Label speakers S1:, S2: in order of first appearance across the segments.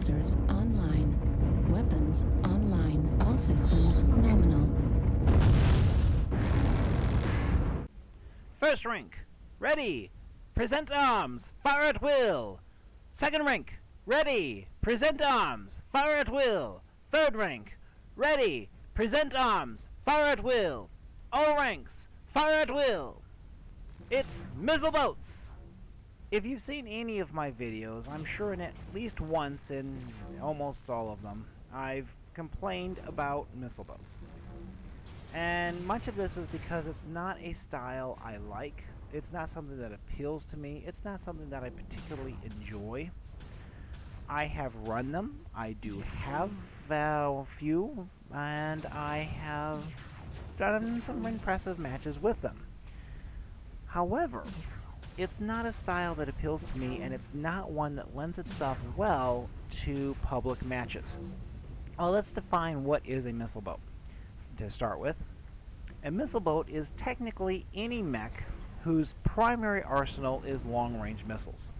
S1: lasers online. Weapons online. All systems nominal.
S2: First rank, ready. Present arms. Fire at will. Second rank, ready. Present arms. Fire at will. Third rank, ready. Present arms. Fire at will. All ranks, fire at will. It's Missile Boats. If you've seen any of my videos, I'm sure in at least once in almost all of them, I've complained about missile boats. And much of this is because it's not a style I like. It's not something that appeals to me. It's not something that I particularly enjoy. I have run them. I do have a few, and I have done some impressive matches with them. However, it's not a style that appeals to me, and it's not one that lends itself well to public matches. Well, let's define what is a missile boat. To start with, a missile boat is technically any mech whose primary arsenal is long-range missiles.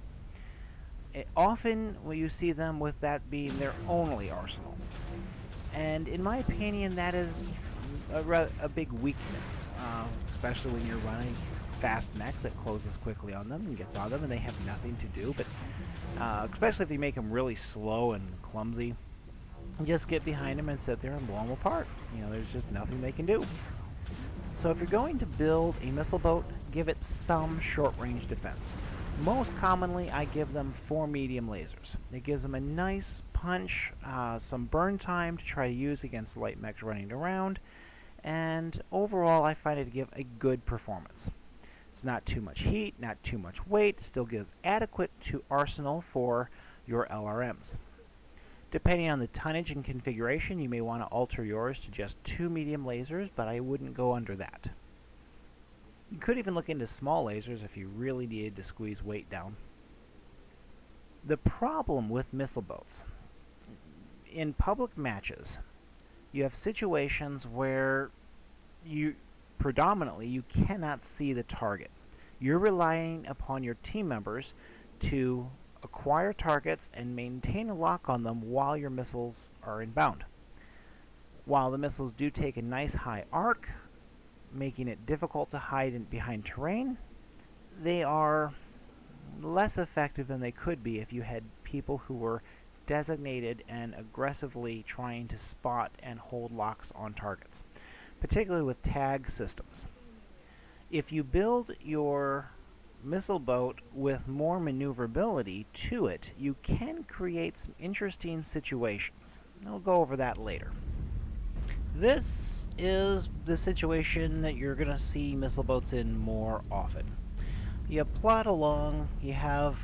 S2: Often you see them with that being their only arsenal. And in my opinion, that is a big weakness, especially when you're running fast mech that closes quickly on them and gets on them and they have nothing to do. But especially if you make them really slow and clumsy, just get behind them and sit there and blow them apart. You know, there's just nothing they can do. So if you're going to build a missile boat, give it some short-range defense. Most commonly, I give them 4 medium lasers. It gives them a nice punch, some burn time to try to use against light mechs running around, and overall I find it to give a good performance. It's not too much heat, not too much weight, still gives adequate arsenal for your LRMs. Depending on the tonnage and configuration, you may want to alter yours to just 2 medium lasers, but I wouldn't go under that. You could even look into small lasers if you really needed to squeeze weight down. The problem with missile boats, in public matches, you have situations where predominantly you cannot see the target. You're relying upon your team members to acquire targets and maintain a lock on them while your missiles are inbound. While the missiles do take a nice high arc, making it difficult to hide behind terrain, they are less effective than they could be if you had people who were designated and aggressively trying to spot and hold locks on targets, particularly with tag systems. If you build your missile boat with more maneuverability to it, you can create some interesting situations. I'll go over that later. This is the situation that you're going to see missile boats in more often. You plot along, you have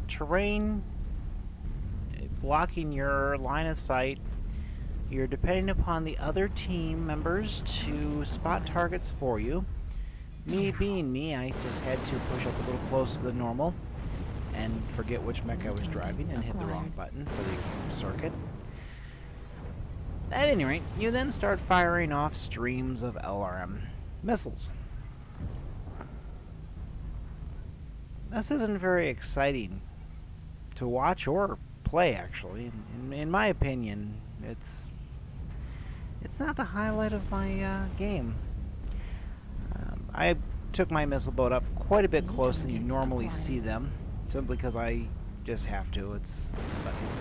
S2: terrain blocking your line of sight. You're depending upon the other team members to spot targets for you. Me being me, I just had to push up a little closer than normal and forget which mech I was driving and hit the wrong button for the circuit. At any rate, you then start firing off streams of LRM missiles. This isn't very exciting to watch or play, actually. In my opinion, it's not the highlight of my game. I took my missile boat up quite a bit closer than you normally see them, simply because I just have to. It's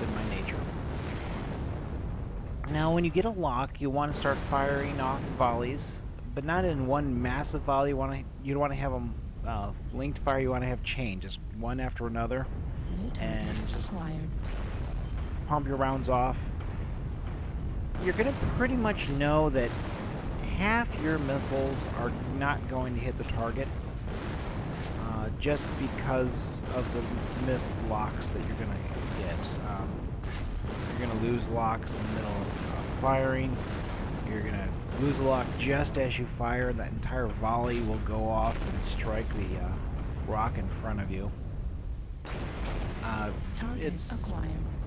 S2: in my nature. Now, when you get a lock, you want to start firing off volleys, but not in one massive volley. You don't want to have them linked fire. You want to have chain, just one after another, and just pump your rounds off. You're going to pretty much know that half your missiles are not going to hit the target just because of the missed locks that you're going to get. You're going to lose locks in the middle of firing. You're going to lose a lock just as you fire. That entire volley will go off and strike the rock in front of you.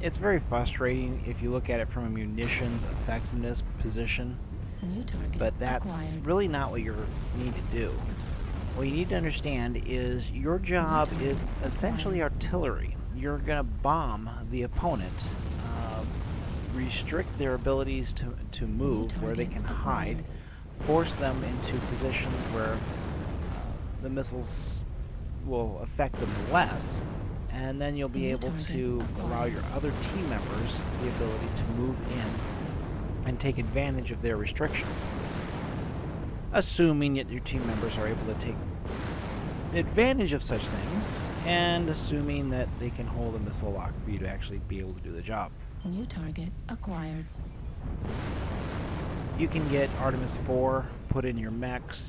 S2: It's very frustrating if you look at it from a munitions effectiveness position. But that's really not what you need to do. What you need to understand is your job is essentially artillery. You're going to bomb the opponent restrict their abilities to move, where they can hide, force them into positions where the missiles will affect them less, and then you'll be able to allow your other team members the ability to move in and take advantage of their restrictions. Assuming that your team members are able to take advantage of such things, and assuming that they can hold a missile lock for you to actually be able to do the job.
S1: New target acquired.
S2: You can get Artemis 4 put in your mechs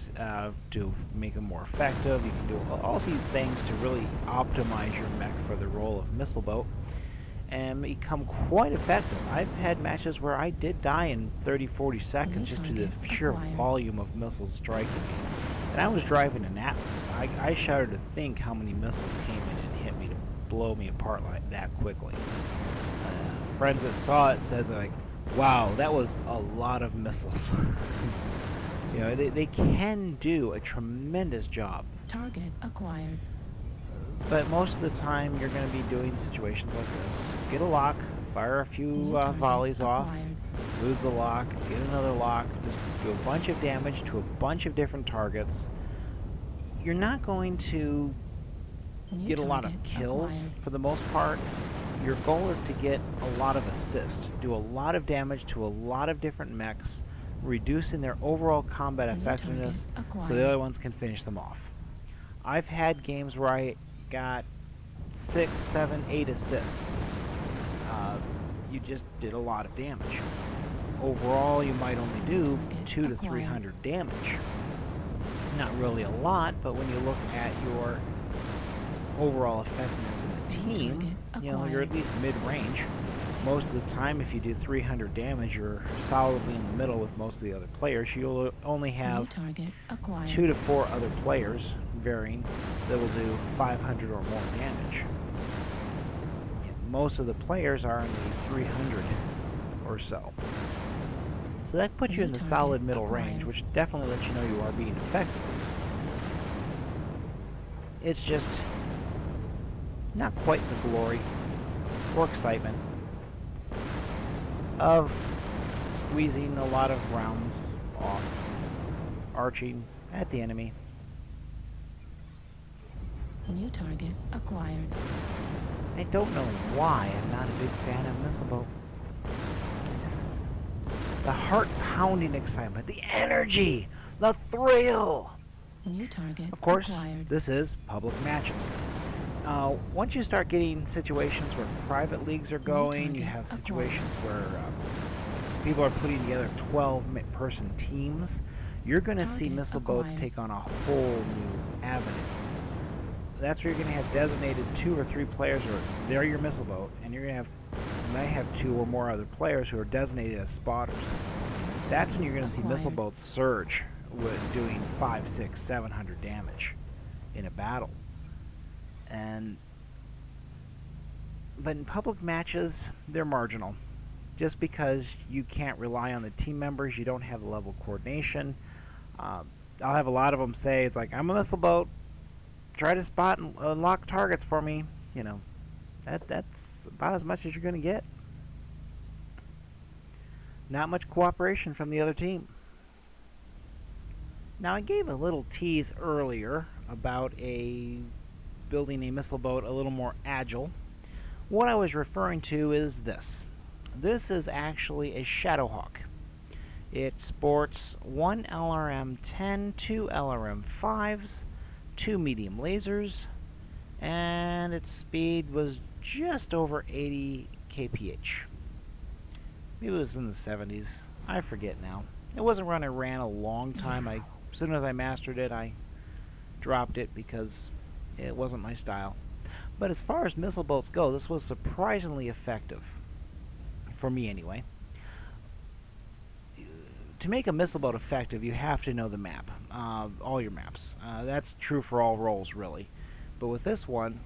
S2: to make them more effective. You can do all these things to really optimize your mech for the role of missile boat and become quite effective. I've had matches where I did die in 30-40 seconds just to the sheer volume of missiles striking me. And I was driving an Atlas. I shudder to think how many missiles came in and hit me to blow me apart like that quickly. Friends that saw it said, like, wow, that was a lot of missiles. You know, they can do a tremendous job.
S1: Target acquired.
S2: But most of the time, you're going to be doing situations like this. Get a lock, fire a few volleys off, lose the lock, get another lock, just do a bunch of damage to a bunch of different targets. You're not going to get a lot of kills for the most part. Your goal is to get a lot of assist, do a lot of damage to a lot of different mechs, reducing their overall combat effectiveness so the other ones can finish them off. I've had games where I got 6, 7, 8 assists. You just did a lot of damage. Overall, you might only do 200 to 300 damage. Not really a lot, but when you look at your overall effectiveness in the team, you know, you're at least mid-range. Most of the time, if you do 300 damage, you're solidly in the middle with most of the other players. You'll only have 2 to 4 other players, varying, that will do 500 or more damage. Most of the players are in the 300 or so. So that puts you in the solid middle range, which definitely lets you know you are being effective. It's just not quite the glory or excitement of squeezing a lot of rounds off, arching at the enemy.
S1: New target acquired.
S2: I don't know why I'm not a big fan of Missile Boat. Just the heart-pounding excitement, the energy, the thrill.
S1: New target
S2: of course,
S1: acquired.
S2: This is public matches. Once you start getting situations where private leagues are going, you have situations where people are putting together 12-person teams, you're going to see Missile Boats take on a whole new avenue. That's where you're going to have designated 2 or 3 players who are, they're your Missile Boat, and you're going to may have 2 or more other players who are designated as spotters. That's when you're going to see Missile Boats surge with doing 500, 600, 700 damage in a battle. But in public matches, they're marginal. Just because you can't rely on the team members, you don't have the level of coordination. I'll have a lot of them say, it's like, I'm a Missile Boat, try to spot and lock targets for me. You know, that's about as much as you're going to get. Not much cooperation from the other team. Now, I gave a little tease earlier about building a Missile Boat a little more agile. What I was referring to is this. This is actually a Shadowhawk. It sports 1 LRM-10, 2 LRM-5s, 2 medium lasers, and its speed was just over 80 kph. Maybe it was in the 70s. I forget now. It wasn't one I ran a long time. As soon as I mastered it, I dropped it because it wasn't my style. But as far as Missile Boats go, this was surprisingly effective. For me, anyway. To make a Missile Boat effective, you have to know the map. All your maps. That's true for all roles, really. But with this one,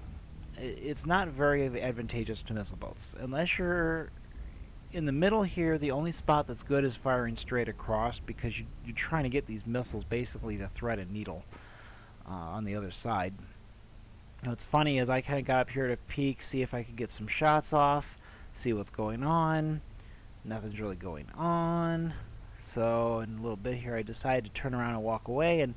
S2: it's not very advantageous to Missile Boats. Unless you're in the middle here, the only spot that's good is firing straight across, because you're trying to get these missiles basically to thread a needle on the other side. Now, what's funny is I kind of got up here to peek, see if I could get some shots off, see what's going on. Nothing's really going on. So in a little bit here, I decided to turn around and walk away, and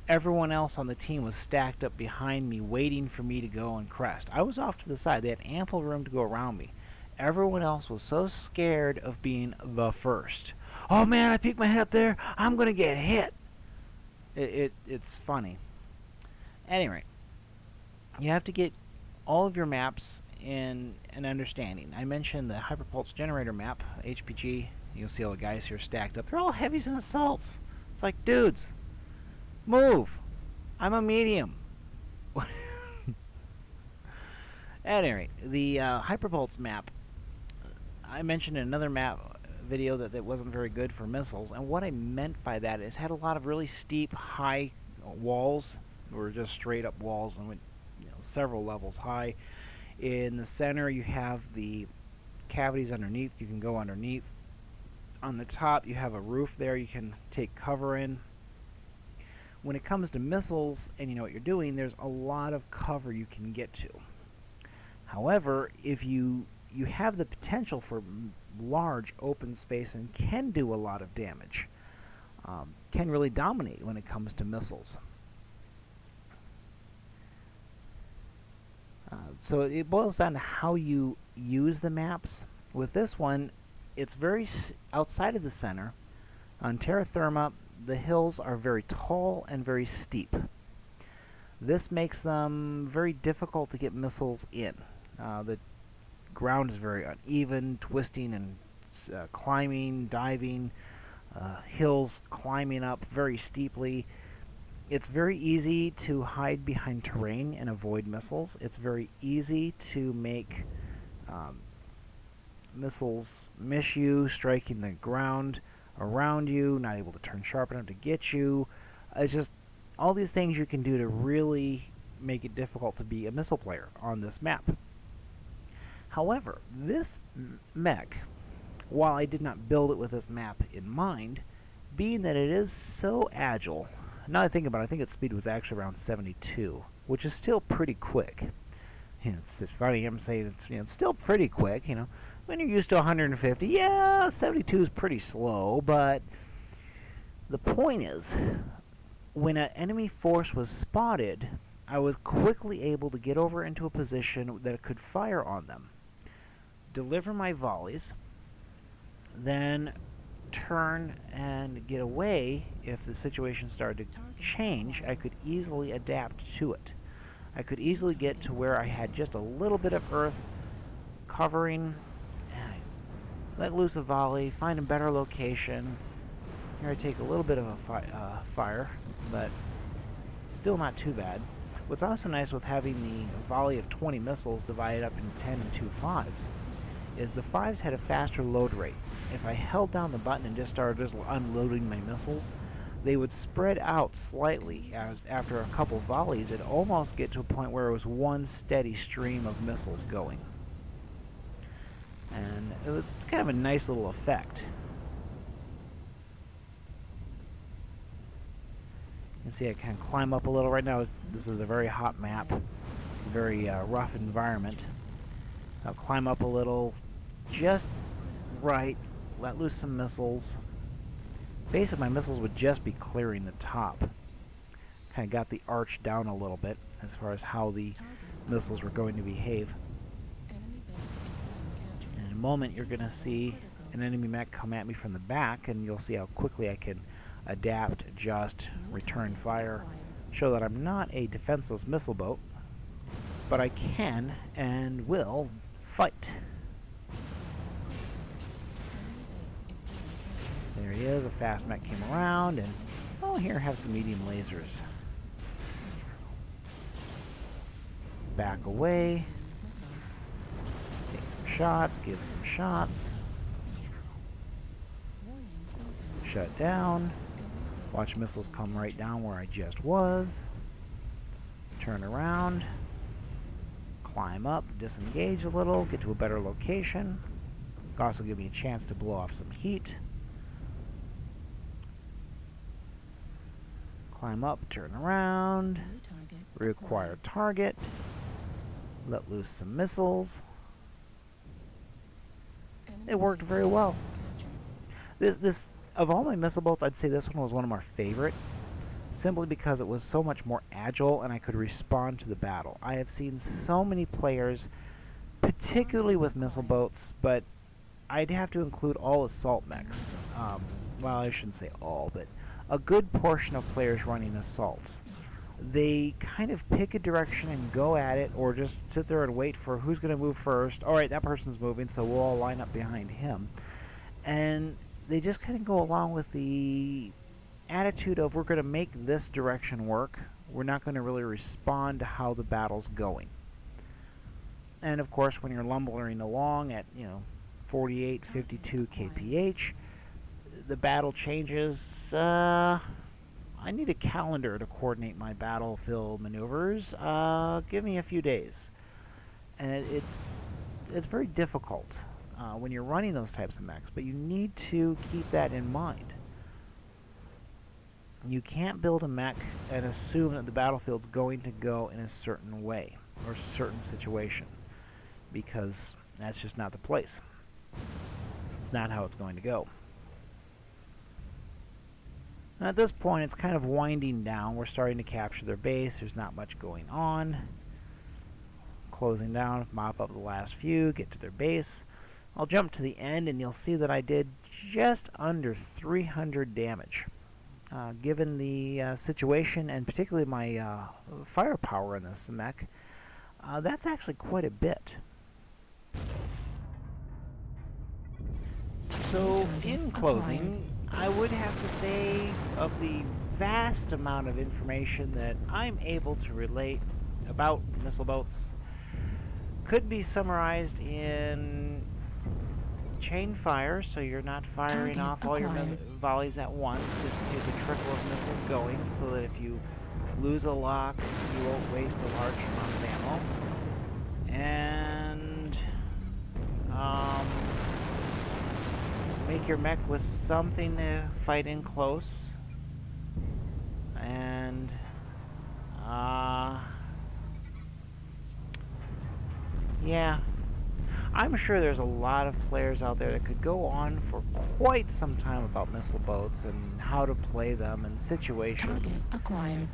S2: everyone else on the team was stacked up behind me, waiting for me to go and crest. I was off to the side. They had ample room to go around me. Everyone else was so scared of being the first. Oh man, I peeked my head up there. I'm going to get hit. It's funny. Anyway, you have to get all of your maps in an understanding. I mentioned the Hyperpulse Generator map, HPG. You'll see all the guys here stacked up. They're all heavies and assaults. It's like, dudes, move. I'm a medium. At any rate, the Hyperpulse map, I mentioned in another map video that wasn't very good for missiles, and what I meant by that is it had a lot of really steep, high walls, or just straight up walls, and went several levels high. In the center, you have the cavities underneath. You can go underneath. On the top, you have a roof there you can take cover in. When it comes to missiles and you know what you're doing, there's a lot of cover you can get to. However, if you have the potential for large open space and can do a lot of damage, can really dominate when it comes to missiles. So it boils down to how you use the maps. With this one, it's very outside of the center. On terra firma, the hills are very tall and very steep. This makes them very difficult to get missiles in. The ground is very uneven, twisting and climbing, diving, hills climbing up very steeply. It's very easy to hide behind terrain and avoid missiles. It's very easy to make missiles miss you, striking the ground around you, not able to turn sharp enough to get you. It's just all these things you can do to really make it difficult to be a missile player on this map. However, this mech, while I did not build it with this map in mind, being that it is so agile, now I think about it, I think its speed was actually around 72, which is still pretty quick. It's funny, I'm saying it's still pretty quick, when you're used to 150, yeah, 72 is pretty slow, but the point is, when an enemy force was spotted, I was quickly able to get over into a position that could fire on them, deliver my volleys, then turn and get away. If the situation started to change, I could easily adapt to it. I could easily get to where I had just a little bit of earth covering, and I let loose a volley, find a better location. Here I take a little bit of a fire, but still not too bad. What's also nice with having the volley of 20 missiles divided up into 10 and 2 5s is the 5s had a faster load rate. If I held down the button and just started unloading my missiles, they would spread out slightly. As after a couple volleys, it'd almost get to a point where it was one steady stream of missiles going. And it was kind of a nice little effect. You can see I can climb up a little. Right now, this is a very hot map, very rough environment. I'll climb up a little, just right, let loose some missiles. Basically, my missiles would just be clearing the top. Kind of got the arch down a little bit as far as how the missiles were going to behave. In a moment, you're going to see an enemy mech come at me from the back, and you'll see how quickly I can adapt, adjust, return fire, show that I'm not a defenseless missile boat, but I can and will fight. There he is, a fast mech came around, and oh, here, have some medium lasers. Back away. Take some shots, give some shots. Shut down. Watch missiles come right down where I just was. Turn around. Climb up, disengage a little, get to a better location. Also give me a chance to blow off some heat. Climb up, turn around, reacquire target, let loose some missiles. it worked very well. This of all my missile boats, I'd say this one was one of my favorite, simply because it was so much more agile and I could respond to the battle. I have seen so many players, particularly with missile boats, but I'd have to include all assault mechs. Well, I shouldn't say all, but a good portion of players running assaults. They kind of pick a direction and go at it, or just sit there and wait for who's going to move first. Alright, that person's moving, so we'll all line up behind him. And they just kind of go along with the attitude of, we're going to make this direction work. We're not going to really respond to how the battle's going. And of course, when you're lumbering along at, 48, 52 kph, the battle changes. I need a calendar to coordinate my battlefield maneuvers. Give me a few days. And it's very difficult when you're running those types of mechs, but you need to keep that in mind. You can't build a mech and assume that the battlefield's going to go in a certain way or certain situation, because that's just not the place. It's not how it's going to go. Now at this point, it's kind of winding down. We're starting to capture their base. There's not much going on. Closing down, mop up the last few, get to their base. I'll jump to the end and you'll see that I did just under 300 damage. Given the situation and particularly my firepower in this mech, that's actually quite a bit. So in closing, I would have to say, of the vast amount of information that I'm able to relate about missile boats, could be summarized in chain fire, so you're not firing off all your volleys at once. Just keep a trickle of missiles going, so that if you lose a lock, you won't waste a large amount of ammo. And make your mech with something to fight in close. And yeah, I'm sure there's a lot of players out there that could go on for quite some time about missile boats and how to play them and situations.
S1: Target acquired.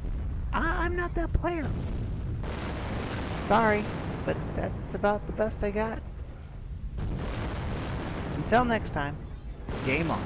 S2: I'm not that player. Sorry, but that's about the best I got. Until next time, game on.